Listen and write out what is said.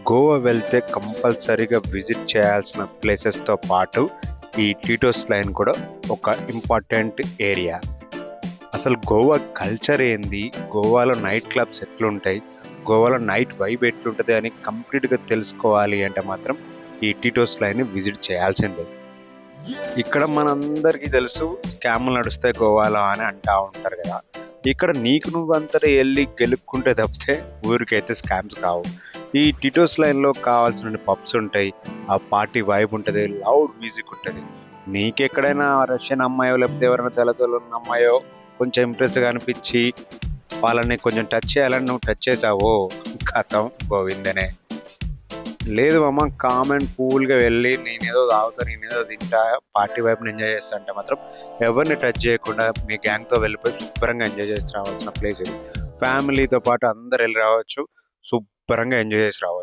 గోవా వెళ్తే కంపల్సరీగా విజిట్ చేయాల్సిన ప్లేసెస్‌తో పాటు ఈ టీటోస్ లైన్ కూడా ఒక ఇంపార్టెంట్ ఏరియా. అసలు గోవా కల్చర్ ఏంది? గోవాలో నైట్ క్లబ్స్ ఎట్లుంటాయి? గోవాలో నైట్ వైబ్ ఎట్లుంటది అని కంప్లీట్‌గా తెలుసుకోవాలి అంటే మాత్రం ఈ టీటోస్ లైన్‌ని విజిట్ చేయాల్సిందే. ఇక్కడ మనందరికీ తెలుసు స్కాములు నడుస్తాయి గోవాలో అని అంటా ఉంటారు కదా! ఇక్కడ నీకు నువ్వంతట ఎళ్లి గెలుక్కుంటే తప్పితే ఊరికైతే స్కామ్స్ కావు. ఈ టిటోస్ లైన్‌లో కావాల్సినన్ని పబ్స్ ఉంటాయి. ఆ పార్టీ వైబ్ ఉంటది. లౌడ్ మ్యూజిక్ ఉంటది. నీకెక్కడైనా రష్యన్ అమ్మాయో లేకపోతే ఎవరైనా తెల్లతోలున్న అమ్మాయో కొంచెం ఇంప్రెస్‌గా అనిపిచ్చి వాళ్ళని కొంచెం టచ్ చేయాలని నువ్వు టచ్ చేశావో ఖతం గోవిందనే. లేదు మామ కామ్ అండ్ కూల్‌గా వెళ్ళి నేనేదో తాగుతా, నేనేదో తింటా, పార్టీ వైబ్‌ని ఎంజాయ్ చేస్తా అంటే మాత్రం ఎవరిని టచ్ చేయకుండా మీ గ్యాంగ్‌తో వెళ్ళిపోయి శుభ్రంగా ఎంజాయ్ చేసి రావాల్సిన ప్లేస్ ఇది. ఫ్యామిలీతో పాటు అందరూ ఎళ్లి రావచ్చు. శుభ్రంగా ఎంజాయ్ చేసి రావచ్చు.